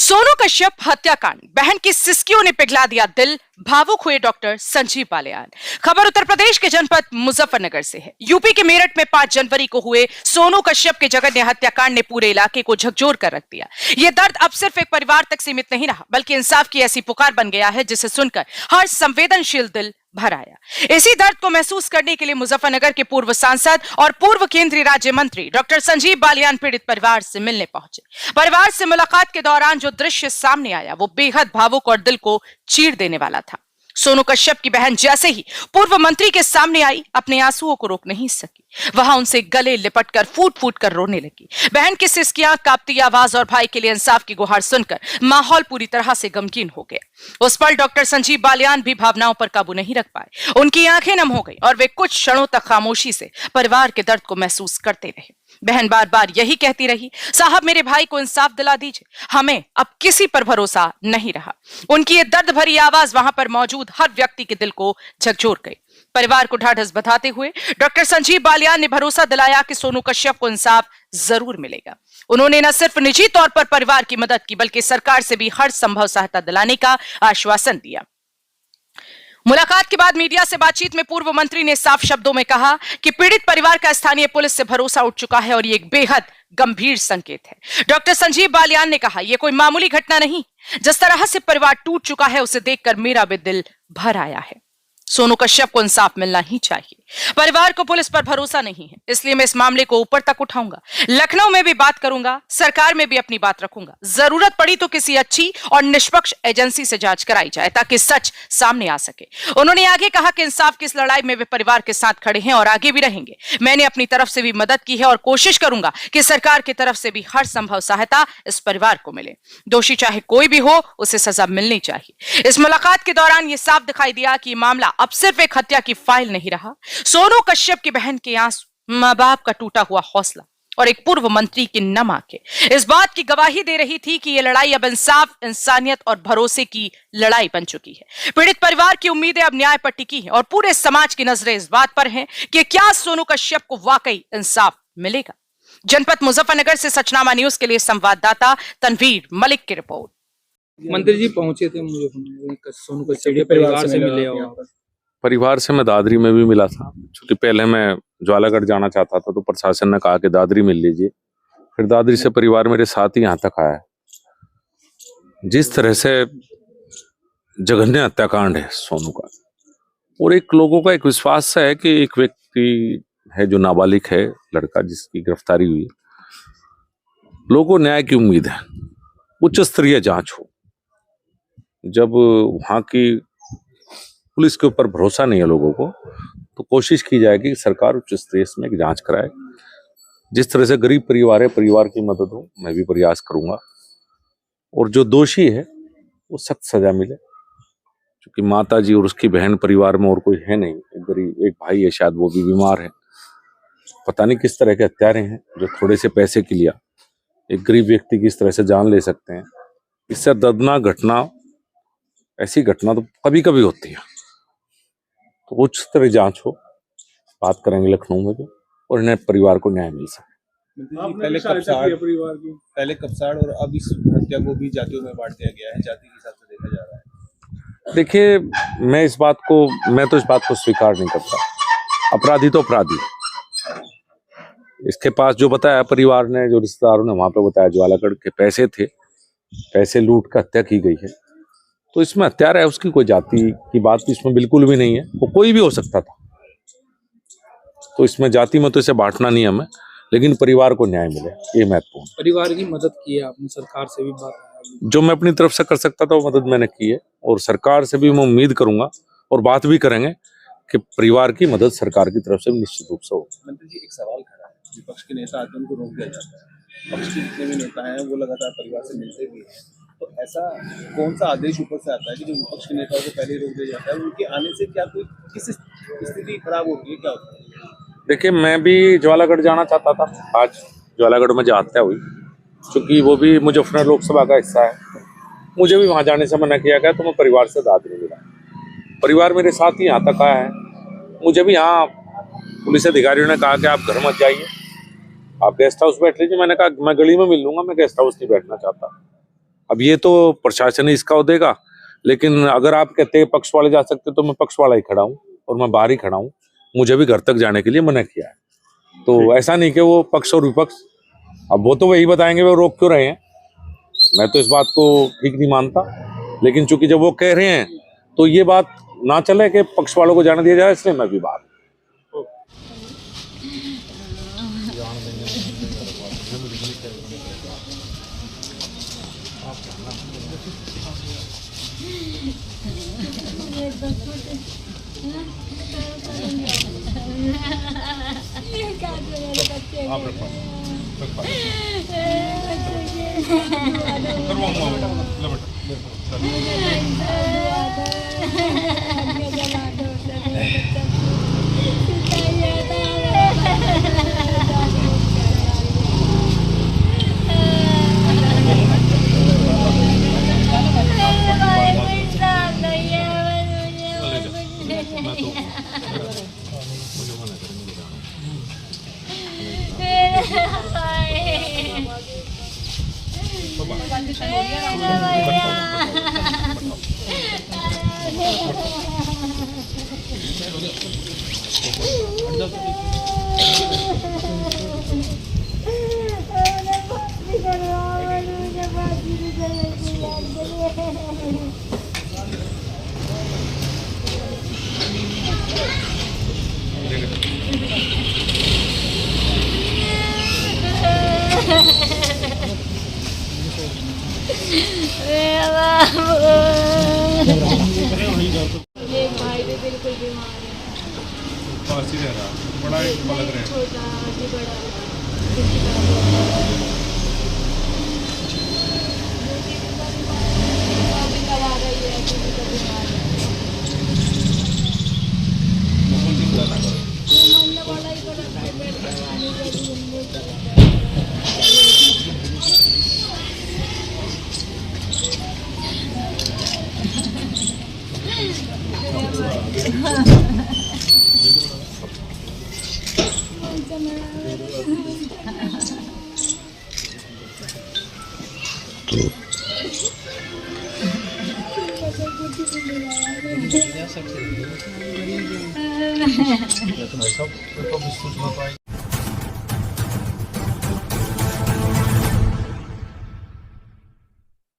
सोनू कश्यप हत्याकांड, बहन की सिसकियों ने पिघला दिया दिल, भावुक हुए डॉक्टर संजीव बालियान। खबर उत्तर प्रदेश के जनपद मुजफ्फरनगर से है। यूपी के मेरठ में 5 जनवरी को हुए सोनू कश्यप के जघन्य हत्याकांड ने पूरे इलाके को झकझोर कर रख दिया। यह दर्द अब सिर्फ एक परिवार तक सीमित नहीं रहा, बल्कि इंसाफ की ऐसी पुकार बन गया है जिसे सुनकर हर संवेदनशील दिल भर आया। इसी दर्द को महसूस करने के लिए मुजफ्फरनगर के पूर्व सांसद और पूर्व केंद्रीय राज्य मंत्री डॉक्टर संजीव बालियान पीड़ित परिवार से मिलने पहुंचे। परिवार से मुलाकात के दौरान जो दृश्य सामने आया वो बेहद भावुक और दिल को चीर देने वाला था। सोनू कश्यप की बहन जैसे ही पूर्व मंत्री के सामने आई, अपने आंसुओं को रोक नहीं सकी। वहां उनसे गले लिपटकर फूट फूट कर रोने लगी। बहन की सिसकियां, कांपती आवाज और भाई के लिए इंसाफ की गुहार सुनकर माहौल पूरी तरह से गमगीन हो गया। उस पल डॉक्टर संजीव बालियान भी भावनाओं पर काबू नहीं रख पाए। उनकी आंखें नम हो गई और वे कुछ क्षणों तक खामोशी से परिवार के दर्द को महसूस करते रहे। बहन बार बार यही कहती रही, साहब मेरे भाई को इंसाफ दिला दीजिए, हमें अब किसी पर भरोसा नहीं रहा। उनकी ये दर्द भरी आवाज वहां पर मौजूद हर व्यक्ति के दिल को झकझोर गई। परिवार को ढाढ़स बंधाते हुए डॉक्टर संजीव बालियान ने भरोसा दिलाया कि सोनू कश्यप को इंसाफ जरूर मिलेगा। उन्होंने न सिर्फ निजी तौर पर परिवार की मदद की, बल्कि सरकार से भी हर संभव सहायता दिलाने का आश्वासन दिया। मुलाकात के बाद मीडिया से बातचीत में पूर्व मंत्री ने साफ शब्दों में कहा कि पीड़ित परिवार का स्थानीय पुलिस से भरोसा उठ चुका है और ये एक बेहद गंभीर संकेत है। डॉक्टर संजीव बालियान ने कहा, यह कोई मामूली घटना नहीं, जिस तरह से परिवार टूट चुका है उसे देखकर मेरा भी दिल भर आया है। सोनू कश्यप को इंसाफ मिलना ही चाहिए। परिवार को पुलिस पर भरोसा नहीं है, इसलिए मैं इस मामले को ऊपर तक उठाऊंगा। लखनऊ में भी बात करूंगा, सरकार में भी अपनी बात रखूंगा। जरूरत पड़ी तो किसी अच्छी और निष्पक्ष एजेंसी से जांच कराई जाए ताकि सच सामने आ सके। उन्होंने आगे कहा कि इंसाफ की इस लड़ाई में वे परिवार के साथ खड़े हैं और आगे भी रहेंगे। मैंने अपनी तरफ से भी मदद की है और कोशिश करूंगा कि सरकार की तरफ से भी हर संभव सहायता इस परिवार को मिले। दोषी चाहे कोई भी हो, उसे सजा मिलनी चाहिए। इस मुलाकात के दौरान यह साफ दिखाई दिया कि मामला अब सिर्फ एक हत्या की फाइल नहीं रहा। सोनू कश्यप की बहन के आंसू, मां बाप का टूटा हुआ हौसला और एक पूर्व मंत्री की नम आंखें इस बात की गवाही दे रही थी कि यह लड़ाई अब इंसाफ, इंसानियत और भरोसे की लड़ाई बन चुकी है। पीड़ित परिवार की उम्मीदें अब न्याय पर टिकी हैं और पूरे समाज की नजरें इस बात पर हैं कि क्या सोनू कश्यप को वाकई इंसाफ मिलेगा। जनपद मुजफ्फरनगर से सचनामा न्यूज के लिए संवाददाता तनवीर मलिक की रिपोर्ट। मंत्री जी पहुंचे थे मुझे सोनू कश्यप के परिवार से मिले हो? परिवार से मैं दादरी में भी मिला था, क्योंकि पहले मैं ज्वालागढ़ जाना चाहता था तो प्रशासन ने कहा कि दादरी मिल लीजिए। फिर दादरी से परिवार मेरे साथ ही यहाँ तक आया। जिस तरह से जघन्य हत्याकांड है सोनू का, और एक लोगों का एक विश्वास है कि एक व्यक्ति है जो नाबालिग है, लड़का जिसकी गिरफ्तारी हुई, लोगों को न्याय की उम्मीद है, उच्च स्तरीय जांच हो। जब वहां की पुलिस के ऊपर भरोसा नहीं है लोगों को, तो कोशिश की जाएगी कि सरकार उच्च स्तरीय में एक जांच कराए। जिस तरह से गरीब परिवार है, परिवार की मदद हो, मैं भी प्रयास करूंगा और जो दोषी है वो सख्त सजा मिले। क्योंकि माता जी और उसकी बहन, परिवार में और कोई है नहीं, एक गरीब एक भाई है, शायद वो भी बीमार है। पता नहीं किस तरह के हत्यारे हैं जो थोड़े से पैसे के लिए एक गरीब व्यक्ति की इस तरह से जान ले सकते हैं। इससे दर्दनाक घटना, ऐसी घटना तो कभी कभी होती है, तो उच्च स्तरीय जांच हो, बात करेंगे लखनऊ में भी, और इन्हें परिवार को न्याय मिल सके। पहले कपसाड़ और अब इस हत्या को भी जातियों में बांट दिया गया है, जाति के हिसाब से देखा जा रहा है। देखिए, मैं तो इस बात को स्वीकार नहीं करता। अपराधी तो अपराधी। इसके पास जो बताया परिवार ने, जो रिश्तेदारों ने वहां पे बताया, ज्वालागढ़ के पैसे थे, पैसे लूट कर हत्या की गई है। तो इसमें हत्यारा है, उसकी कोई जाति की बात तो इसमें बिल्कुल भी नहीं है, वो कोई भी हो सकता था। तो इसमें जाति में तो इसे बांटना नहीं हमें, लेकिन परिवार को न्याय मिले, ये महत्वपूर्ण। परिवार की मदद की है आपने, सरकार से भी बात? जो मैं अपनी तरफ से कर सकता था वो मदद मैंने की है, और सरकार से भी मैं उम्मीद करूंगा और बात भी करेंगे कि परिवार की मदद सरकार की तरफ से निश्चित रूप से हो। मंत्री जी, एक सवाल खड़ा है, विपक्ष के नेता आते हैं उनको रोक दिया जाता है, पक्ष के जितने भी नेता हैं वो लगातार परिवार से मिलते भी हैं, तो ऐसा कौन सा आदेश ऊपर से आता है कि जो विपक्ष के नेताओं को पहले रोक दिया जाता है? उनके आने से क्या कोई किस स्थिति खराब होती है, क्या होता है? देखिए, मैं भी ज्वालागढ़ जाना चाहता था, आज ज्वालागढ़ में जो हत्या हुई, क्योंकि वो भी मुजफ्फरनगर लोकसभा का हिस्सा है, मुझे भी वहां जाने से मना किया गया, तो मैं परिवार से दादरी मिला। परिवार मेरे साथ ही यहाँ तक आया है। मुझे भी यहाँ पुलिस अधिकारियों ने कहा कि आप घर मत जाइए, आप गेस्ट हाउस बैठ लीजिए। मैंने कहा मैं गली में मिल लूंगा, मैं गेस्ट हाउस नहीं बैठना चाहता। अब ये तो प्रशासन ही इसका देगा, लेकिन अगर आप कहते हैं पक्ष वाले जा सकते तो मैं पक्ष वाला ही खड़ा हूँ और मैं बाहर ही खड़ा हूँ। मुझे भी घर तक जाने के लिए मना किया है। तो ऐसा नहीं कि वो पक्ष और विपक्ष, अब वो तो वही बताएंगे वो रोक क्यों रहे हैं। मैं तो इस बात को ठीक नहीं मानता, लेकिन चूंकि जब वो कह रहे हैं तो ये बात ना चले कि पक्ष वालों को जाने दिया जाए, इसलिए मैं भी बाहर। भाई भी बिल्कुल बीमार है, पास ही रह रहा, बड़ा एक लग रहा है। छोटा आगे बड़ा दवा रही है, किसी का बीमार है। मरने वाला ही बड़ा प्राइवेट करवाने के लिए तो